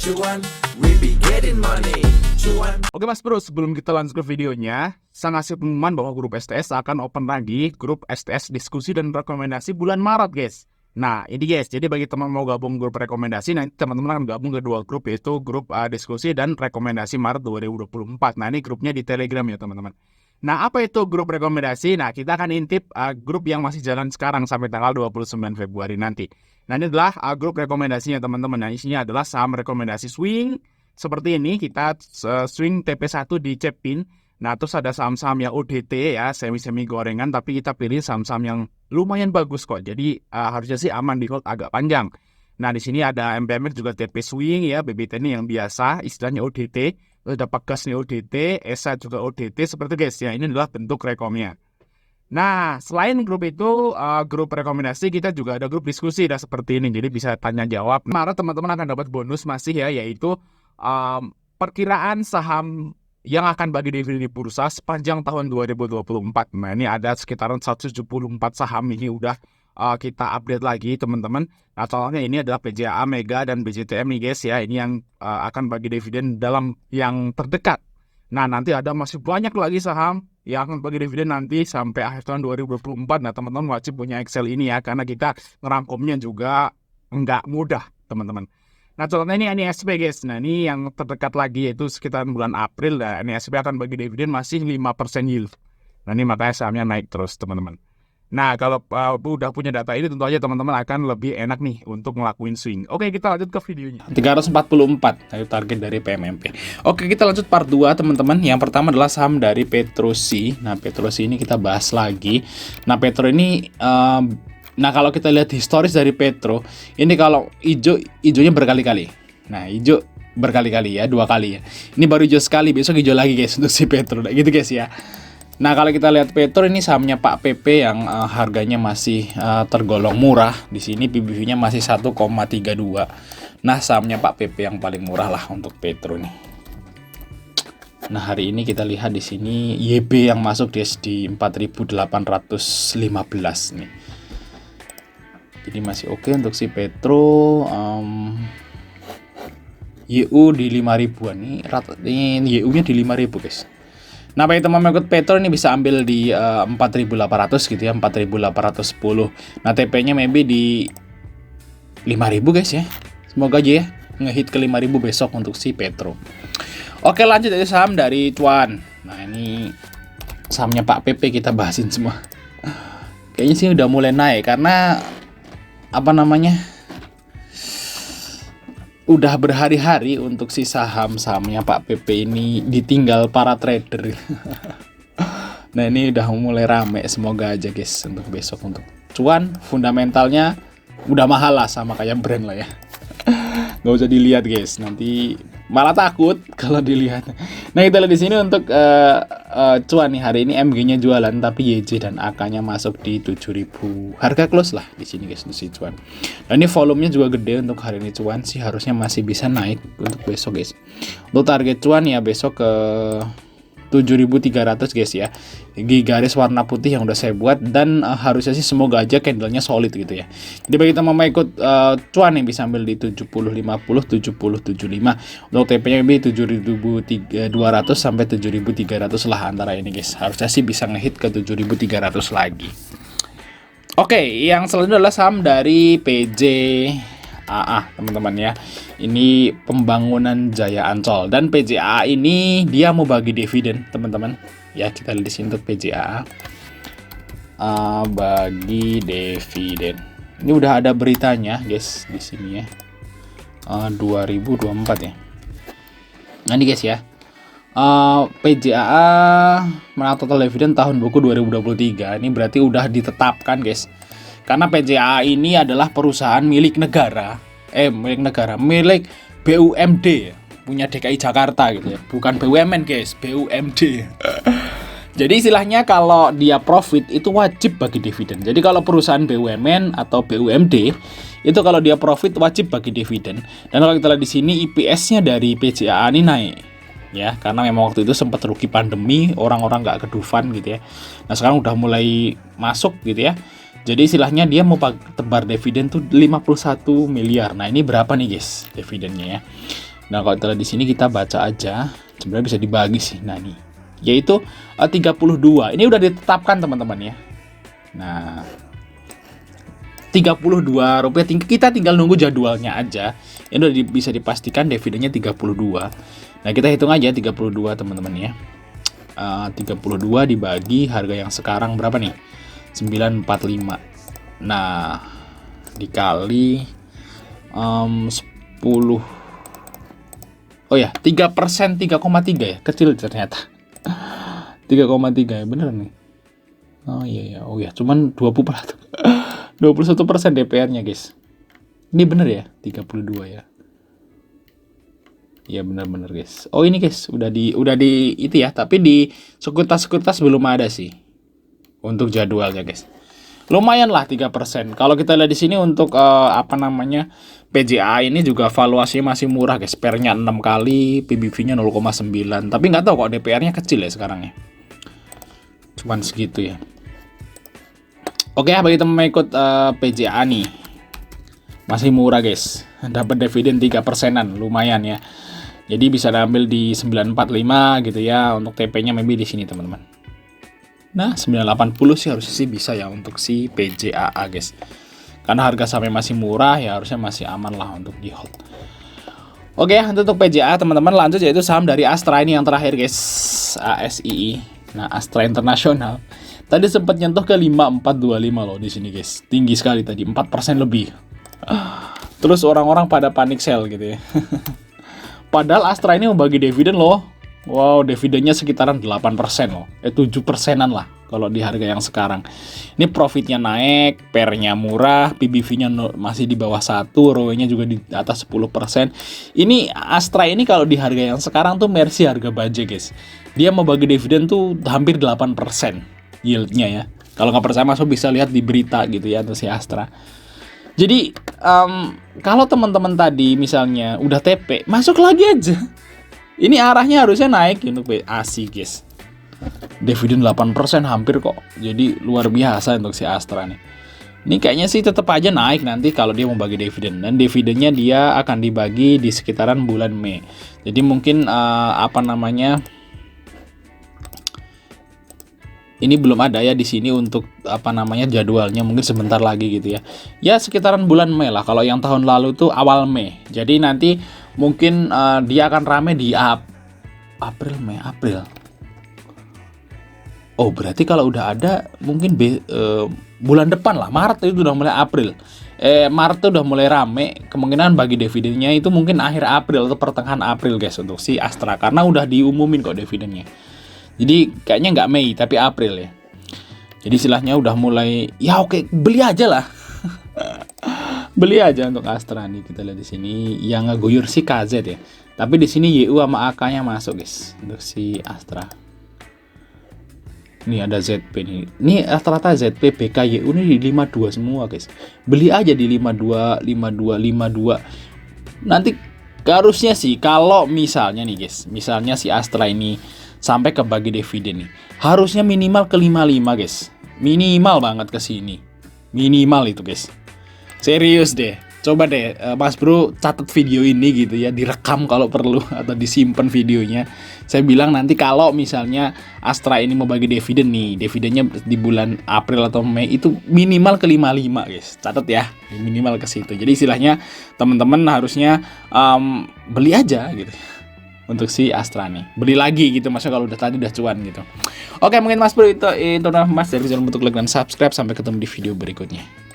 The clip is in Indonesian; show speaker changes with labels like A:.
A: cuan, we be getting money. Cuan.
B: Oke Mas Bro, sebelum kita lanjut ke videonya, saya ngasih pengumuman bahwa grup STS akan open lagi grup STS diskusi dan rekomendasi bulan Maret guys. Nah ini guys, jadi bagi teman mau gabung grup rekomendasi, nanti teman-teman akan gabung ke dua grup, yaitu grup diskusi dan rekomendasi Maret 2024. Nah ini grupnya di Telegram ya teman-teman. Nah apa itu grup rekomendasi? Nah kita akan intip grup yang masih jalan sekarang sampai tanggal 29 Februari nanti. Nah ini adalah grup rekomendasinya teman-teman. Nah isinya adalah saham rekomendasi swing. Seperti ini kita swing TP1 di Cepin. Nah terus ada saham-saham yang ODT ya, semi-semi gorengan, tapi kita pilih saham-saham yang lumayan bagus kok. Jadi harusnya sih aman di hold agak panjang. Nah di sini ada MPMX juga TP swing ya, BBT ini yang biasa istilahnya ODT. Terus ada Pegas nih ODT, ESA juga ODT seperti guys ya. Ini adalah bentuk rekomnya. Nah selain grup itu, grup rekomendasi, kita juga ada grup diskusi dah seperti ini. Jadi bisa tanya jawab. Maret teman-teman akan dapat bonus masih ya, yaitu perkiraan saham yang akan bagi dividen di bursa sepanjang tahun 2024. Nah ini ada sekitaran 174 saham ini udah kita update lagi teman-teman. Nah contohnya ini adalah PJA, Mega, dan BJTM nih guys ya. Ini yang akan bagi dividen dalam yang terdekat. Nah nanti ada masih banyak lagi saham yang akan bagi dividen nanti sampai akhir tahun 2024. Nah teman-teman wajib punya Excel ini ya, karena kita ngerangkumnya juga nggak mudah teman-teman. Nah contohnya ini NISP guys. Nah ini yang terdekat lagi, yaitu sekitar bulan April. Nah NISP akan bagi dividen masih 5% yield. Nah ini makanya sahamnya naik terus teman-teman. Nah kalau udah punya data ini, tentu aja teman-teman akan lebih enak nih untuk ngelakuin swing. Oke kita lanjut ke videonya.
C: 344 itu target dari PMMP. Oke kita lanjut part 2 teman-teman. Yang pertama adalah saham dari Petrosi. Nah Petrosi ini kita bahas lagi. Nah Petro ini nah kalau kita lihat historis dari Petro, ini kalau hijaunya berkali-kali. Nah hijau berkali-kali ya, 2 kali ya. Ini baru hijau sekali, besok hijau lagi guys untuk si Petro. Nah, gitu guys ya. Nah kalau kita lihat Petro ini sahamnya Pak PP yang harganya masih tergolong murah. Di sini PBV-nya masih 1,32. Nah sahamnya Pak PP yang paling murah lah untuk Petro nih. Nah hari ini kita lihat di sini YB yang masuk di 4.815 nih. Jadi masih oke untuk si Petro. YU di 5.000-an nih. Ini YU-nya di 5.000 guys. Nah, bagi teman mengikut Petro ini bisa ambil di 4.800 gitu ya, 4.810. Nah, TP-nya maybe di 5.000 guys ya. Semoga aja ya ngehit ke 5.000 besok untuk si Petro. Oke, lanjut dari saham dari Cuan. Nah, ini sahamnya Pak PP kita bahasin semua. Kayaknya sih udah mulai naik karena apa namanya? Udah berhari-hari untuk si saham-sahamnya Pak PP ini ditinggal para trader. Nah ini udah mulai rame, semoga aja guys untuk besok untuk Cuan. Fundamentalnya udah mahal lah, sama kayak brand lah ya. Gak usah dilihat guys, nanti malah takut kalau dilihat. Nah kita lihat di sini untuk Cuan nih, hari ini MG-nya jualan tapi YJ dan AK-nya masuk di 7.000. Harga close lah di sini guys untuk si Cuan. Nah ini volumenya juga gede untuk hari ini Cuan sih, harusnya masih bisa naik untuk besok guys. Untuk target Cuan ya besok ke 7.300 guys ya. Di garis warna putih yang udah saya buat, dan harusnya sih semoga aja candlenya solid gitu ya. Jadi bagi teman mau ikut Cuan yang bisa ambil di 70.50, 70.75. Untuk TP-nya lebih 7.200 sampai 7.300 lah antara ini guys. Harusnya sih bisa ngehit ke 7.300 lagi. Oke, yang selanjutnya adalah saham dari PJAA teman-teman ya. Ini pembangunan Jaya Ancol, dan PJAA ini dia mau bagi dividen teman-teman ya. Kita lihat di sini untuk PJAA bagi dividen. Ini udah ada beritanya guys di sini ya, 2024 ya. Nah ini guys ya, PJAA menang total dividen tahun buku 2023. Ini berarti udah ditetapkan guys, karena PJAA ini adalah perusahaan milik negara. Milik BUMD ya, punya DKI Jakarta gitu ya, bukan BUMN guys, BUMD. Jadi istilahnya kalau dia profit itu wajib bagi dividen. Jadi kalau perusahaan BUMN atau BUMD itu kalau dia profit wajib bagi dividen. Dan kalau kita lihat di sini IPS-nya dari PJAA ini naik ya, karena memang waktu itu sempat rugi pandemi, orang-orang nggak kedufan gitu ya. Nah sekarang udah mulai masuk gitu ya. Jadi istilahnya dia mau tebar dividen tuh 51 miliar. Nah ini berapa nih guys dividennya ya? Nah, kalau kita lihat di sini kita baca aja, sebenarnya bisa dibagi sih. Nah, ini yaitu 32. Ini udah ditetapkan teman-teman ya. Nah, Rp32, kita tinggal nunggu jadwalnya aja. Ini udah bisa dipastikan dividennya 32. Nah, kita hitung aja 32 teman-teman ya. 32 dibagi harga yang sekarang berapa nih? 945. Nah, dikali 10. Oh ya, 3%, 3,3 ya. Kecil ternyata. 3,3 ya, bener nih. Oh iya. Oh ya, cuman 21% DPR-nya, guys. Ini bener ya, 32 ya. Iya bener guys. Oh ini guys, udah di itu ya, tapi di sekuritas belum ada sih untuk jadwalnya, guys. Lumayan lah 3%. Kalau kita lihat di sini untuk PJA ini juga valuasinya masih murah, guys. PER-nya 6 kali, PBV-nya 0,9. Tapi nggak tahu kok DPR-nya kecil ya sekarang ya. Cuman segitu ya. Oke ya, bagi teman ikut PJA nih. Masih murah, guys. Dapat dividen 3%-an, lumayan ya. Jadi bisa diambil di 945 gitu ya. Untuk TP-nya maybe di sini, teman-teman. Nah, 980 sih harusnya sih bisa ya untuk si PJAA, guys. Karena harga sampai masih murah ya, harusnya masih aman lah untuk di hold. Oke, untuk PJA teman-teman lanjut yaitu saham dari Astra ini yang terakhir, guys. ASII. Nah, Astra Internasional. Tadi sempat nyentuh ke 5425 loh di sini, guys. Tinggi sekali tadi, 4% lebih. Terus orang-orang pada panik sell gitu ya. Padahal Astra ini mau bagi dividen loh. Wow, dividennya sekitaran 8% loh. 7%-an lah kalau di harga yang sekarang. Ini profitnya naik, PER-nya murah, PBV-nya masih di bawah 1, ROE-nya juga di atas 10%. Ini Astra ini kalau di harga yang sekarang tuh Mercy harga baja, guys. Dia mau bagi dividen tuh hampir 8% yield-nya ya. Kalau nggak percaya masuk bisa lihat di berita gitu ya untuk si Astra. Jadi kalau teman-teman tadi misalnya udah TP, masuk lagi aja. Ini arahnya harusnya naik untuk ASI, guys. Dividen 8% hampir kok. Jadi luar biasa untuk si Astra nih. Ini kayaknya sih tetap aja naik nanti kalau dia mau bagi dividen. Dan dividennya dia akan dibagi di sekitaran bulan Mei. Jadi mungkin ini belum ada ya di sini untuk jadwalnya, mungkin sebentar lagi gitu ya. Ya sekitaran bulan Mei lah. Kalau yang tahun lalu tuh awal Mei. Jadi nanti mungkin dia akan rame di April. Oh, berarti kalau udah ada mungkin bulan depan lah, Maret itu udah mulai April. Maret itu udah mulai rame, kemungkinan bagi dividennya itu mungkin akhir April atau pertengahan April, guys, untuk si Astra, karena udah diumumin kok dividennya. Jadi kayaknya nggak Mei tapi April ya. Jadi istilahnya udah mulai, ya oke, beli aja lah. Beli aja untuk Astra nih. Kita lihat di sini yang ngeguyur si KZ ya. Tapi di sini YU sama AK-nya masuk, guys, untuk si Astra. Ini ada ZP nih. Ini rata-rata ZP, BK, YU ini di 52 semua, guys. Beli aja di 52. Nanti harusnya sih kalau misalnya nih, guys, misalnya si Astra ini sampai ke bagi dividen nih, harusnya minimal ke 55, guys. Minimal banget ke sini. Minimal itu, guys. Serius deh. Coba deh Mas Bro catat video ini gitu ya, direkam kalau perlu atau disimpan videonya. Saya bilang nanti kalau misalnya Astra ini mau bagi dividen nih, dividennya di bulan April atau Mei itu minimal ke 55, guys. Catat ya, minimal ke situ. Jadi istilahnya teman-teman harusnya beli aja gitu untuk si Astra nih. Beli lagi gitu, maksudnya kalau tadi udah cuan gitu. Oke, mungkin Mas Bro itu Mas dari channel untuk like dan subscribe. Sampai ketemu di video berikutnya.